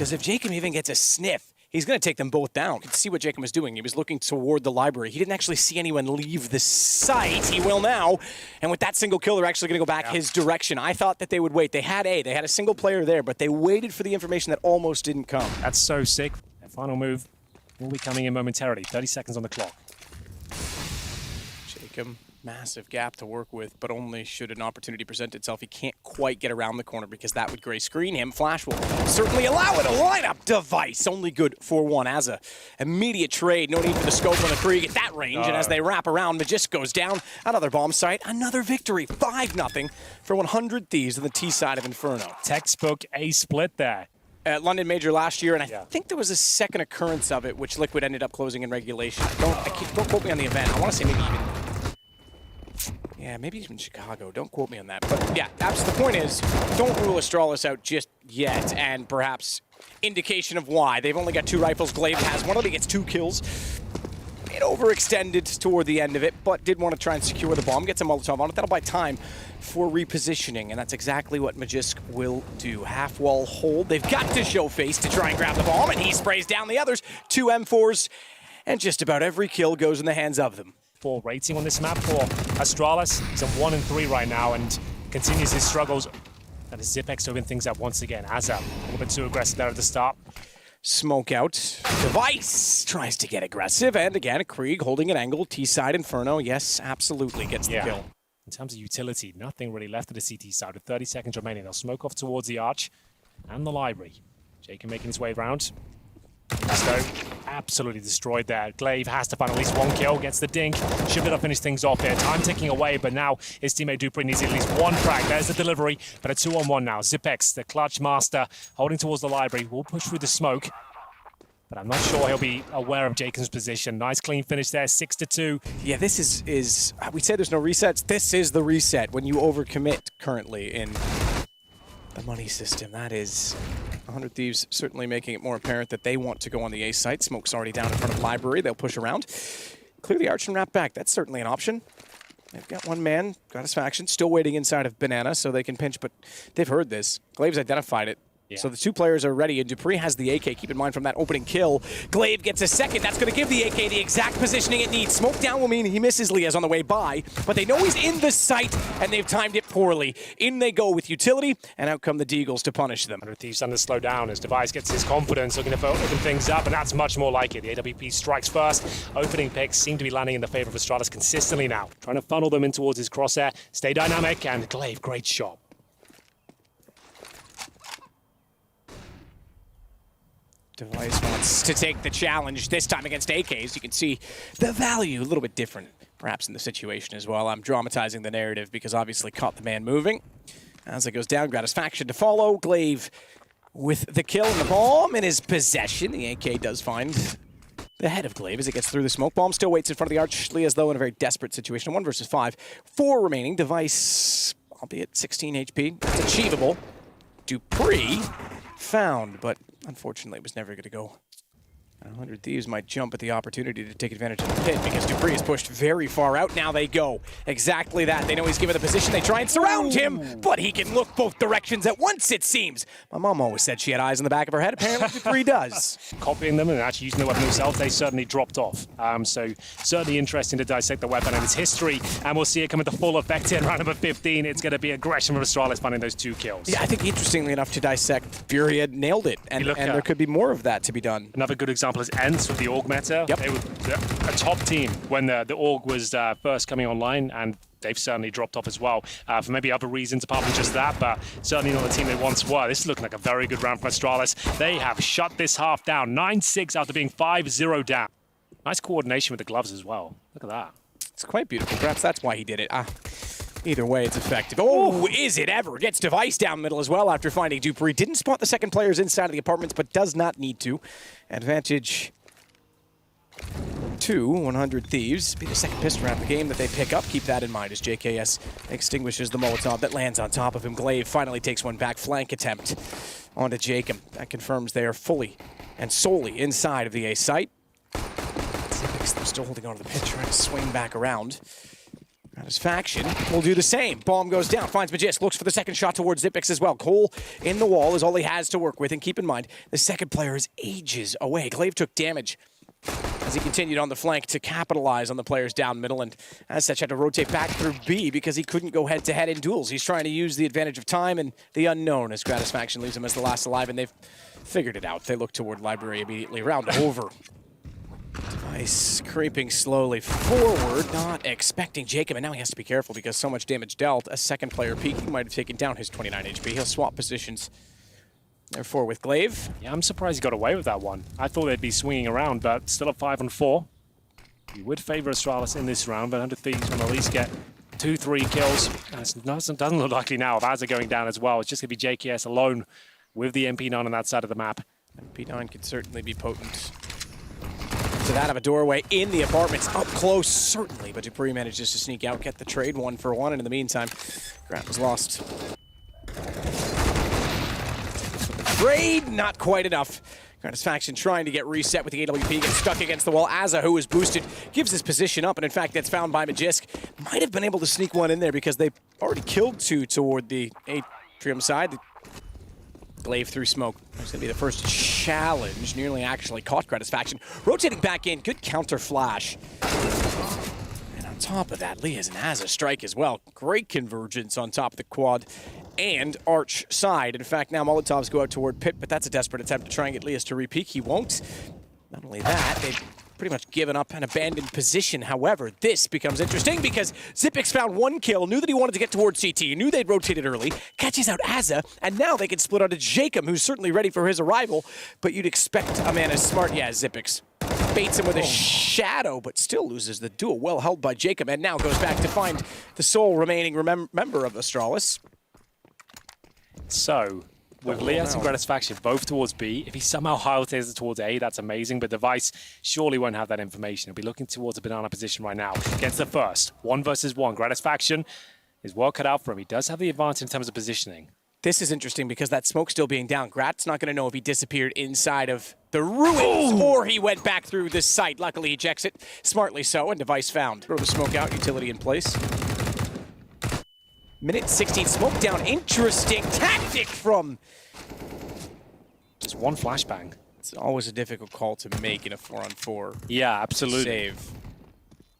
Because if Jacob even gets a sniff, he's going to take them both down. You can see what Jacob was doing. He was looking toward the library. He didn't actually see anyone leave the site. He will now. And with that single kill, they're actually going to go back his direction. I thought that they would wait. They had a single player there, but they waited for the information that almost didn't come. That's so sick. Their final move will be coming in momentarily. 30 seconds on the clock. Jacob, massive gap to work with, but only should an opportunity present itself. He can't quite get around the corner because that would gray screen him. Flash will certainly allow it. A lineup device, only good for one. As a immediate trade, no need for the scope on the Krieg at that range, and as they wrap around, Magisk goes down. Another bomb site, another victory. 5-0 for 100 Thieves on the T side of Inferno. Textbook A split there. At London Major last year, and I think there was a second occurrence of it, which Liquid ended up closing in regulation. Don't quote me on the event. I want to say maybe even... Yeah, maybe even Chicago. Don't quote me on that. But yeah, that's the point is, don't rule Astralis out just yet, and perhaps indication of why. They've only got 2 rifles. Glaive has one of them. He gets 2 kills. It overextended toward the end of it, but did want to try and secure the bomb. Gets a Molotov on it. That'll buy time for repositioning, and that's exactly what Magisk will do. Half-wall hold. They've got to show face to try and grab the bomb, and he sprays down the others. 2 M4s, and just about every kill goes in the hands of them. 4 rating on this map for Astralis. He's on 1 and 3 right now and continues his struggles. That is Zipex to open things up once again. Azza, a little bit too aggressive there at the start. Smoke out. Device tries to get aggressive, and again, Krieg holding an angle. T-side Inferno, yes, absolutely gets the kill. In terms of utility, nothing really left of the CT side with 30 seconds remaining. They'll smoke off towards the arch and the library. Jacob making his way around. So absolutely destroyed there. Glaive has to find at least 1 kill, gets the dink. Should be able to finish things off here. Time ticking away, but now his teammate Dupree needs at least 1 frag. There's the delivery, but a 2-on-1 now. Zipex, the clutch master, holding towards the library, will push through the smoke. But I'm not sure he'll be aware of Jacob's position. Nice clean finish there, 6-2. Yeah, this is we say there's no resets. This is the reset when you overcommit currently in the money system. That is 100 Thieves certainly making it more apparent that they want to go on the A site. Smoke's already down in front of the library. They'll push around. Clear the arch and wrap back. That's certainly an option. They've got 1 man, got his faction, still waiting inside of Banana so they can pinch, but they've heard this. Glaive's identified it. So the 2 players are ready, and Dupree has the AK. Keep in mind from that opening kill, Glaive gets a second. That's going to give the AK the exact positioning it needs. Smoke down will mean he misses Liaz on the way by, but they know he's in the site, and they've timed it poorly. In they go with utility, and out come the Deagles to punish them. 100 Thieves starting to slow down as Device gets his confidence, looking to open things up, and that's much more like it. The AWP strikes first. Opening picks seem to be landing in the favor of Astralis consistently now. Trying to funnel them in towards his crosshair. Stay dynamic, and Glaive, great shot. Device wants to take the challenge, this time against AKs. You can see the value a little bit different, perhaps in the situation as well. I'm dramatizing the narrative because obviously caught the man moving. As it goes down, Gratisfaction to follow. Glaive with the kill and the bomb in his possession. The AK does find the head of Glaive as it gets through the smoke bomb. Still waits in front of the arch. Liaz, though, in a very desperate situation. 1 versus 5. 4 remaining. Device, albeit 16 HP. That's achievable. Dupree found, but unfortunately, it was never going to go. 100 Thieves might jump at the opportunity to take advantage of the pit because Dupree is pushed very far out. Now they go. Exactly that. They know he's given the position. They try and surround him, but he can look both directions at once, it seems. My mom always said she had eyes in the back of her head. Apparently, Dupree does. Copying them and actually using the weapon themselves, they certainly dropped off. So certainly interesting to dissect the weapon and its history, and we'll see it come into full effect in round number 15. It's going to be aggression from Astralis finding those 2 kills. Yeah, I think interestingly enough to dissect, Fury had nailed it, and there could be more of that to be done. Another good example is Ents with the Org meta. Yep. They were a top team when the Org was first coming online, and they've certainly dropped off as well for maybe other reasons apart from just that, but certainly not the team they once were. This is looking like a very good round for Astralis. They have shut this half down, 9-6 after being 5-0 down. Nice coordination with the gloves as well. Look at that. It's quite beautiful. Perhaps that's why he did it. Either way, it's effective. Oh, is it ever? Gets Device down middle as well after finding Dupree. Didn't spot the second players inside of the apartments, but does not need to. Advantage to 100 Thieves. Be the second pistol round of the game that they pick up. Keep that in mind as JKS extinguishes the Molotov that lands on top of him. Glaive finally takes one back. Flank attempt onto Jacob. That confirms they are fully and solely inside of the A site. They're still holding on to the pitch, trying to swing back around. Satisfaction will do the same. Bomb goes down, finds Magisk, looks for the second shot towards Xyp9x as well. Hole in the wall is all he has to work with, and keep in mind, the second player is ages away. Glaive took damage as he continued on the flank to capitalize on the players down middle, and as such had to rotate back through B because he couldn't go head-to-head in duels. He's trying to use the advantage of time and the unknown as Satisfaction leaves him as the last alive, and they've figured it out. They look toward Library immediately. Round over. Device creeping slowly forward, not expecting Jacob, and now he has to be careful because so much damage dealt. A second player peeking might have taken down his 29 HP. He'll swap positions, therefore, with Glaive. Yeah, I'm surprised he got away with that one. I thought they'd be swinging around, but still at 5-4. You would favor Astralis in this round, but 100 Thieves will at least get 2-3 kills. And it doesn't look likely now if Azza going down as well. It's just going to be JKS alone with the MP9 on that side of the map. MP9 could certainly be potent. To that of a doorway in the apartments, up close certainly, but Dupree manages to sneak out, get the trade 1-for-1, and in the meantime, Grant was lost. Trade, not quite enough. Satisfaction trying to get reset with the AWP, gets stuck against the wall. Azza, who is boosted, gives his position up, and in fact, gets found by Magisk. Might have been able to sneak one in there because they already killed two toward the atrium side. Glaive through smoke. That's going to be the first challenge. Nearly actually caught Satisfaction. Rotating back in. Good counter flash. And on top of that, Lee has an Azza strike as well. Great convergence on top of the quad and arch side. In fact, now Molotovs go out toward Pit, but that's a desperate attempt to try and get Lias to repeak. He won't. Not only that, they've pretty much given up an abandoned position. However, this becomes interesting because Xyp9x found one kill, knew that he wanted to get towards CT, knew they'd rotated early, catches out Azza, and now they can split onto Jacob, who's certainly ready for his arrival, but you'd expect a man as smart. Yeah, Xyp9x baits him with a shadow, but still loses the duel. Well held by Jacob, and now goes back to find the sole remaining member of Astralis. So, with Lias and Satisfaction both towards B, if he somehow hightails it towards A, that's amazing, but Device surely won't have that information. He'll be looking towards a banana position right now. Gets the first. 1 versus 1. Satisfaction is well cut out for him. He does have the advantage in terms of positioning. This is interesting because that smoke still being down. Grat's not going to know if he disappeared inside of the ruins or he went back through this site. Luckily, he checks it smartly so, and Device found. Throw the smoke out, utility in place. Minute 16, smoke down. Interesting tactic from... Just one flashbang. It's always a difficult call to make in a 4-on-4. Yeah, absolutely. Save.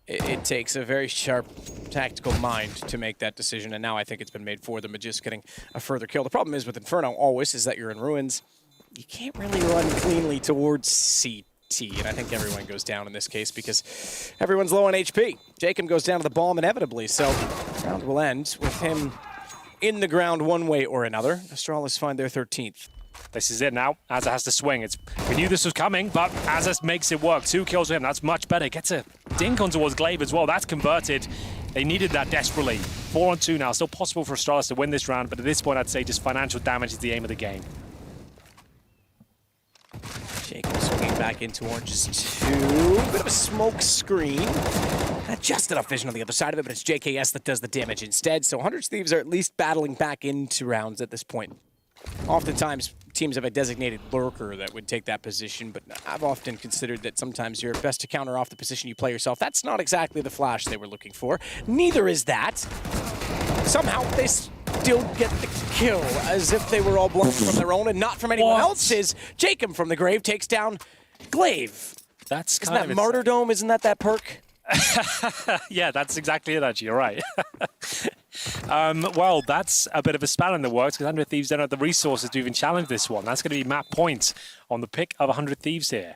It takes a very sharp tactical mind to make that decision, and now I think it's been made for them, but just getting a further kill. The problem is with Inferno always is that you're in ruins. You can't really run cleanly towards CT, and I think everyone goes down in this case because everyone's low on HP. Jacob goes down to the bomb inevitably, so the round will end with him in the ground one way or another. Astralis find their 13th. This is it now. Azza has to swing. We knew this was coming, but Azza makes it work. 2 kills for him. That's much better. Gets a dink on towards Glaive as well. That's converted. They needed that desperately. 4-on-2 now. Still possible for Astralis to win this round, but at this point, I'd say just financial damage is the aim of the game. Jacob swinging back into Orange's 2. Bit of a smoke screen. Not just enough vision on the other side of it, but it's JKS that does the damage instead. So 100 Thieves are at least battling back into rounds at this point. Oftentimes, teams have a designated lurker that would take that position, but I've often considered that sometimes you're best to counter off the position you play yourself. That's not exactly the flash they were looking for. Neither is that. Somehow, they still get the kill, as if they were all blown from their own and not from anyone else's. Jacob from the grave takes down Glaive. That's Isn't that martyrdom? Isn't that perk? Yeah, that's exactly it, actually. You're right. Well, that's a bit of a span in the works because 100 Thieves don't have the resources to even challenge this one. That's going to be map points on the pick of 100 Thieves here.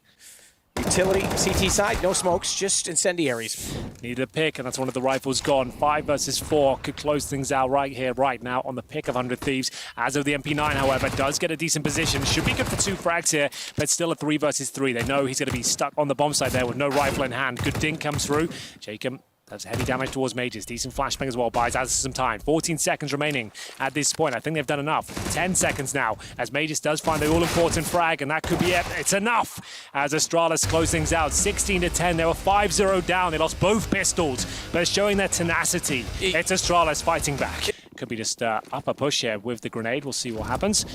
Utility, CT side, no smokes, just incendiaries. Need a pick, and that's one of the rifles gone. 5 versus 4 could close things out right here, right now on the pick of 100 Thieves. As of the MP9, however, does get a decent position. Should be good for 2 frags here, but still a 3 versus 3. They know he's going to be stuck on the bomb site there with no rifle in hand. Good dink comes through. Jacob does heavy damage towards Mages. Decent flashbang as well. Buys Azza some time. 14 seconds remaining at this point. I think they've done enough. 10 seconds now as Mages does find the all-important frag, and that could be it. It's enough as Astralis close things out. 16-10. They were 5-0 down. They lost both pistols, but it's showing their tenacity. It's Astralis fighting back. Could be just up a push here with the grenade. We'll see what happens.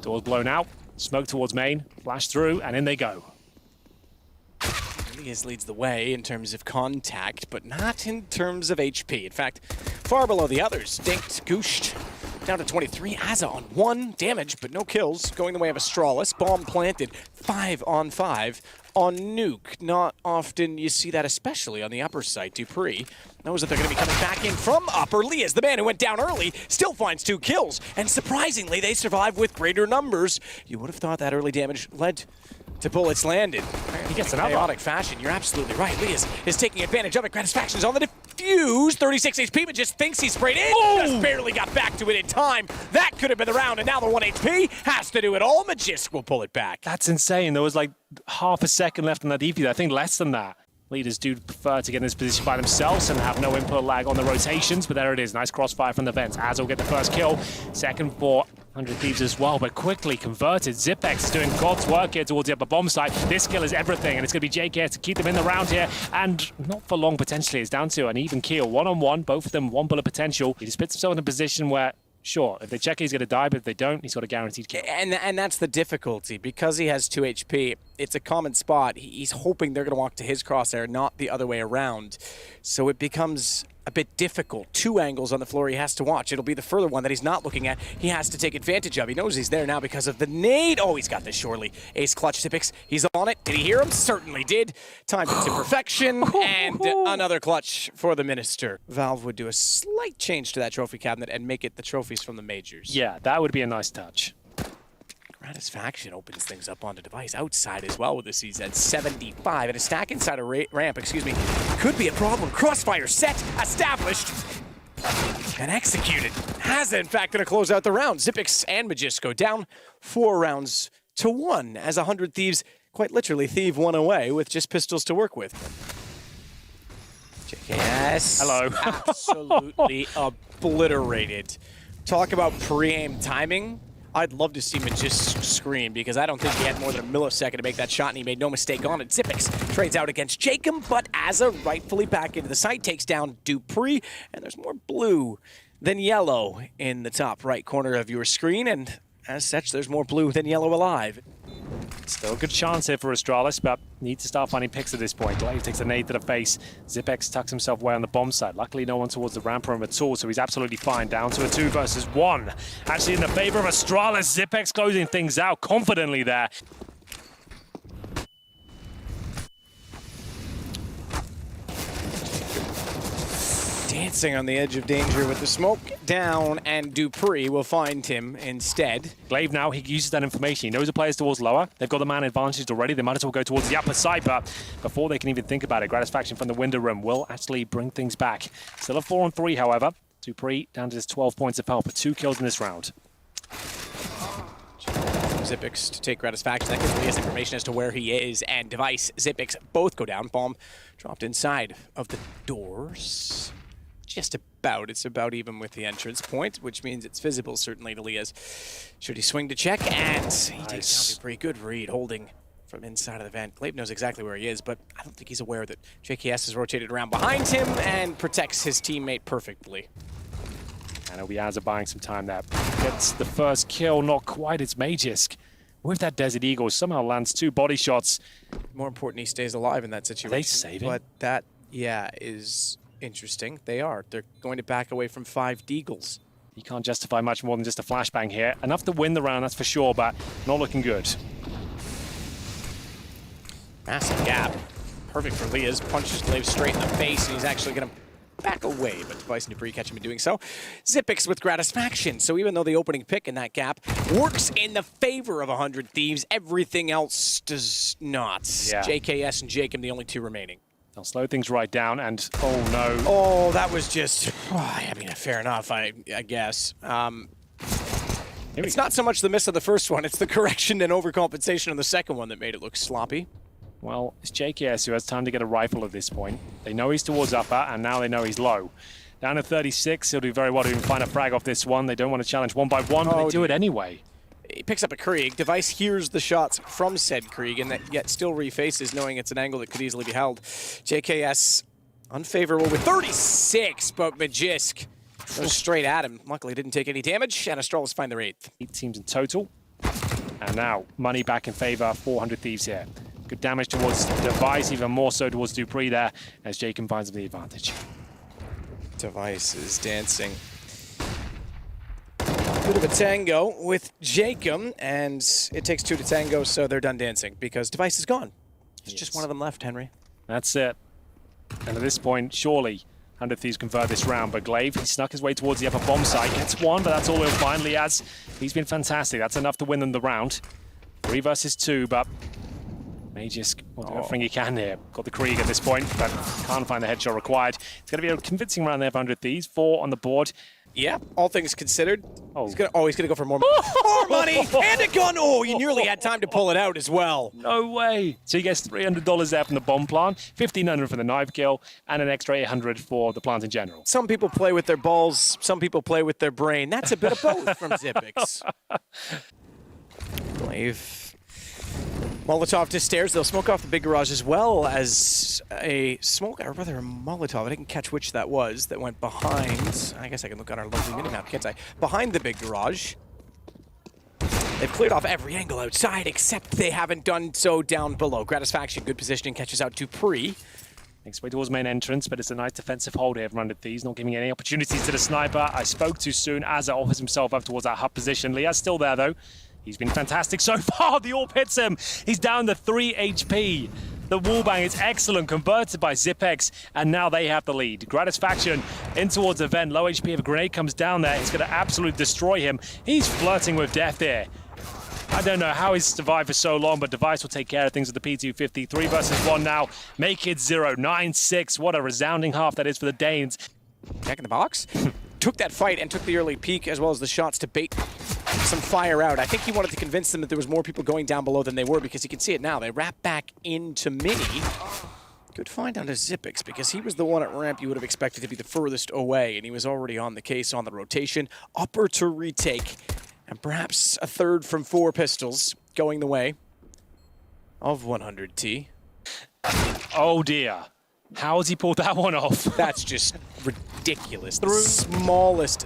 Door's blown out. Smoke towards main. Flash through, and in they go. Lias leads the way in terms of contact, but not in terms of HP. In fact, far below the others. Dinked, Gooshed, down to 23. Aza on 1 damage, but no kills. Going the way of Astralis. Bomb planted. 5 on 5 on Nuke. Not often you see that, especially on the upper side. Dupree knows that they're going to be coming back in from upper. Lias, the man who went down early, still finds 2 kills. And surprisingly, they survive with greater numbers. You would have thought that early damage led to bullets landed. He gets another. Chaotic fashion. You're absolutely right. Lias is taking advantage of it. Gratisfaction's on the defuse. 36 HP, but just thinks he sprayed in. Just barely got back to it in time. That could have been the round, and now the 1 HP has to do it all. Magisk will pull it back. That's insane. There was like half a second left on that defuse. I think less than that. Leaders do prefer to get in this position by themselves and have no input lag on the rotations, but there it is. Nice crossfire from the vents. Az will get the first kill. Second for 100 Thieves as well, but quickly converted. Zipex is doing God's work here towards the upper bomb site. This kill is everything, and it's going to be JK to keep them in the round here, and not for long potentially. It's down to an even kill. 1-on-1, both of them 1 bullet potential. He just puts himself in a position where, sure, if they check, he's going to die, but if they don't, he's got a guaranteed kill. And that's the difficulty. Because he has 2 HP, it's a common spot. He's hoping they're going to walk to his crosshair, not the other way around. So it becomes a bit difficult. 2 angles on the floor he has to watch. It'll be the further one that he's not looking at. He has to take advantage of. He knows he's there now because of the nade. Oh, he's got this surely. Ace clutch Zipex. He's on it. Did he hear him? Certainly did. Timed it to perfection. And another clutch for the Minister. Valve would do a slight change to that trophy cabinet and make it the trophies from the majors. Yeah, that would be a nice touch. Gratisfaction opens things up onto device outside as well with the CZ 75, and a stack inside a ramp, could be a problem. Crossfire set, established, and executed. Has in fact going to close out the round. Zipex and Magisk go down 4 rounds to 1 as 100 Thieves quite literally thieve 1 away with just pistols to work with. JKS. Hello. Absolutely obliterated. Talk about pre-aim timing. I'd love to see Magisk scream because I don't think he had more than a millisecond to make that shot, and he made no mistake on it. Zipex trades out against Jacob, but Aza rightfully back into the site, takes down Dupree, and there's more blue than yellow in the top right corner of your screen, and as such, there's more blue than yellow alive. Still a good chance here for Astralis, but need to start finding picks at this point. Glaive takes a nade to the face. Zipex tucks himself away on the bomb side. Luckily, no one towards the ramp room at all, so he's absolutely fine. Down to a 2 versus 1. Actually in the favor of Astralis. Zipex closing things out confidently there. Dancing on the edge of danger with the smoke down, and Dupree will find him instead. Glaive now, he uses that information. He knows the players towards lower. They've got the man advantaged already. They might as well go towards the upper side, but before they can even think about it, Gratisfaction from the window room will actually bring things back. Still a 4-on-3, however. Dupree down to just 12 points of help with 2 kills in this round. Zipex to take Gratisfaction. That gives Lias information as to where he is, and Device, Zipex both go down. Bomb dropped inside of the doors. Just about. It's about even with the entrance point, which means it's visible, certainly, to Lias. Should he swing to check? And he takes down Dupree. Good read, holding from inside of the vent. Glaive knows exactly where he is, but I don't think he's aware that JKS has rotated around behind him and protects his teammate perfectly. And it'll be Aza buying some time there. Gets the first kill, not quite. It's Magisk. With that Desert Eagle, somehow lands 2 body shots. More important, he stays alive in that situation. They save him. But that, yeah, is interesting. They are. They're going to back away from 5 Deagles. He can't justify much more than just a flashbang here. Enough to win the round, that's for sure, but not looking good. Massive gap. Perfect for Lias. Punches Glaive straight in the face, and he's actually going to back away, but Device and Dupree catch him in doing so. Zipex with Gratisfaction. So even though the opening pick in that gap works in the favor of 100 Thieves, everything else does not. Yeah. JKS and Jacob, the only 2 remaining. They'll slow things right down, and oh no. Oh, that was just, I mean, fair enough, I guess. It's not so much the miss of the first one, it's the correction and overcompensation on the second one that made it look sloppy. Well, it's JKS who has time to get a rifle at this point. They know he's towards upper, and now they know he's low. Down to 36, he'll do very well to even find a frag off this one. They don't want to challenge 1 by 1, but they do it anyway. He picks up a Krieg. Device hears the shots from said Krieg, and that yet still refaces, knowing it's an angle that could easily be held. JKS unfavorable with 36, but Magisk goes straight at him. Luckily didn't take any damage, and Astralis find their 8th. 8 teams in total. And now, money back in favor, 400 Thieves here. Good damage towards Device, even more so towards Dupree there, as Jake finds the advantage. Device is dancing. Bit of a tango with Jacob, and it takes two to tango, so they're done dancing because Device is gone. There's just one of them left, Henry. That's it. And at this point, surely 100 Thieves convert this round, but Glaive, he snuck his way towards the upper bomb site, gets one, but that's all he'll finally has. He's been fantastic. That's enough to win them the round. 3 versus 2, but may just do everything he can here. Got the Krieg at this point, but can't find the headshot required. It's going to be a convincing round there for 100 Thieves. 4 on the board. Yeah, all things considered. He's gonna go for more money. More money and a gun. Oh, you nearly had time to pull it out as well. No way. So he gets $300 there from the bomb plant, $1,500 for the knife kill, and an extra $800 for the plant in general. Some people play with their balls. Some people play with their brain. That's a bit of both from Zipix. Glaive. Molotov to stairs. They'll smoke off the big garage as well as a smoke, or rather a Molotov. I didn't catch which that was that went behind. I guess I can look on our lovely minimap, can't I? Behind the big garage. They've cleared off every angle outside, except they haven't done so down below. Gratisfaction, good positioning, catches out Dupree. Makes way towards main entrance, but it's a nice defensive hold here from 100 Thieves, not giving any opportunities to the sniper. I spoke too soon as it offers himself up towards that hub position. Lia's still there, though. He's been fantastic so far. The AWP hits him. He's down to 3 HP. The wallbang is excellent, converted by Zipex, and now they have the lead. Gratisfaction in towards the vent. Low HP if a grenade comes down there. It's going to absolutely destroy him. He's flirting with death here. I don't know how he's survived for so long, but Device will take care of things with the P250. 3 versus 1 now. Make it 0. 9-6. What a resounding half that is for the Danes. Back in the box. Took that fight and took the early peek as well as the shots to bait some fire out. I think he wanted to convince them that there was more people going down below than they were, because you can see it now. They wrap back into Mini. Good find onto Zipix, because he was the one at ramp you would have expected to be the furthest away, and he was already on the case on the rotation. Upper to retake, and perhaps a third from 4 pistols going the way of 100T. Oh dear. How has he pulled that one off? That's just ridiculous. The smallest.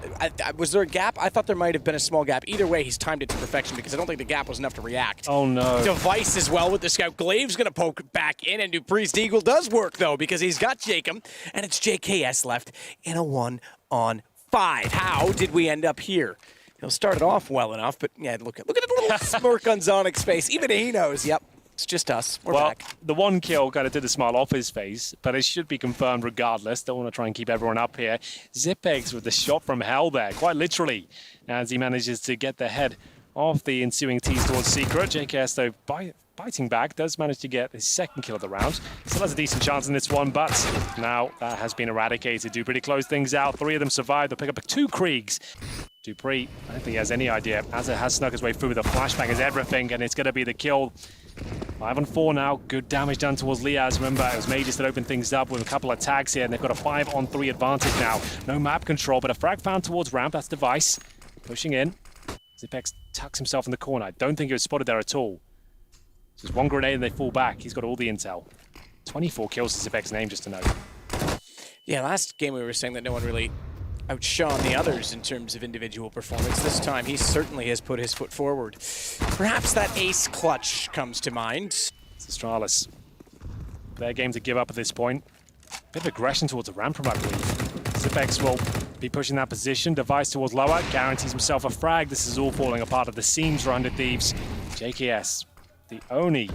Was there a gap? I thought there might have been a small gap. Either way, he's timed it to perfection, because I don't think the gap was enough to react. Oh no. Device as well with the scout. Glaive's going to poke back in, and Dupree's Deagle does work, though, because he's got Jacob, and it's JKS left in a 1-on-5. How did we end up here? He'll start it off well enough, but yeah, look at the little smirk on Zonic's face. Even he knows, yep. It's just us. We're back. The one kill kind of did a smile off his face, but it should be confirmed regardless. Don't want to try and keep everyone up here. Zipex with the shot from hell there, quite literally, as he manages to get the head of the ensuing tease towards Secret. JKS, though, biting back, does manage to get his second kill of the round. Still has a decent chance in this one, but now that has been eradicated. Dupree to close things out. 3 of them survive. They'll pick up 2 Kriegs. Dupree, I don't think he has any idea. As it has snuck his way through with a flashbang is everything, and it's going to be the kill. 5 on 4 now. Good damage done towards Liaz. Remember, it was Mages that opened things up with a couple of tags here, and they've got a 5 on 3 advantage now. No map control, but a frag found towards ramp. That's Device. Pushing in. Zipex tucks himself in the corner. I don't think he was spotted there at all. Just one grenade and they fall back. He's got all the intel. 24 kills to Zipex's name, just to note. Yeah, last game we were saying that no one really outshone the others in terms of individual performance. This time, he certainly has put his foot forward. Perhaps that ace clutch comes to mind. It's Astralis. Their game to give up at this point. Bit of aggression towards the ramp, I believe. Zipex will be pushing that position. Device towards lower. Guarantees himself a frag. This is all falling apart at the seams for 100 Thieves. JKS, the only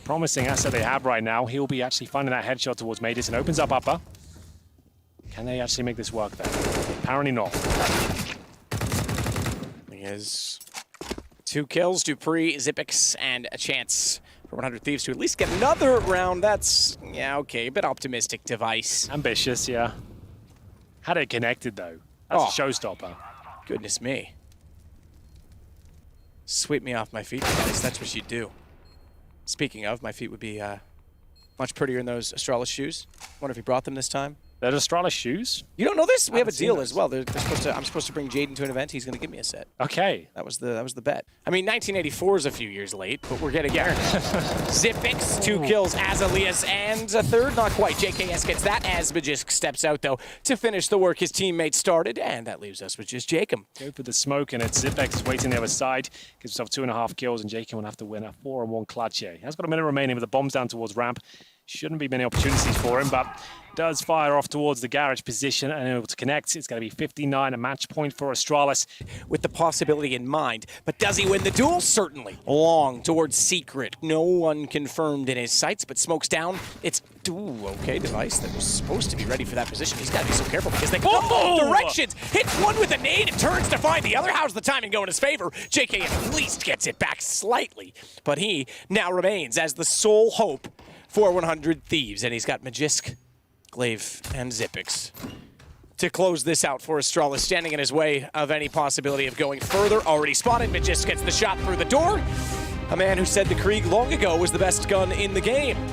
promising asset they have right now. He'll be actually finding that headshot towards Matis and opens up upper. Can they actually make this work then? Apparently not. He has 2 kills, Dupree, Zipix, and a chance for 100 Thieves to at least get another round. That's, yeah, okay, a bit optimistic. Device. Ambitious, yeah. Had it connected, though. That's a showstopper. Goodness me. Sweep me off my feet, guys. That's what you do. Speaking of, my feet would be much prettier in those Astralis shoes. Wonder if he brought them this time. They're Astralis shoes. You don't know this? We have a Haven't seen deal those. as well. I'm supposed to bring Jaden to an event. He's going to give me a set. Okay. That was the bet. I mean, 1984 is a few years late, but we're getting there. Zipix, 2 kills. Azalias, and a third, not quite. JKS gets that as Magisk steps out, though, to finish the work his teammate started, and that leaves us with just Jacob. Go for the smoke, and it's Zipex waiting the other side. Gives himself 2.5 kills, and Jacob will have to win a 4-on-1 clutch here. He has got a minute remaining with the bombs down towards ramp. Shouldn't be many opportunities for him, but does fire off towards the garage position and able to connect. It's going to be 59, a match point for Astralis. With the possibility in mind. But does he win the duel? Certainly. Long towards Secret. No one confirmed in his sights, but smokes down. It's, ooh, okay, device that was supposed to be ready for that position. He's got to be so careful because they go both directions. Hits one with a nade and turns to find the other. How's the timing go in his favor? JK at least gets it back slightly, but he now remains as the sole hope for 100 Thieves, and he's got Magisk, Glaive, and Zipix to close this out for Astralis, standing in his way of any possibility of going further. Already spotted, Magisk gets the shot through the door. A man who said the Krieg long ago was the best gun in the game.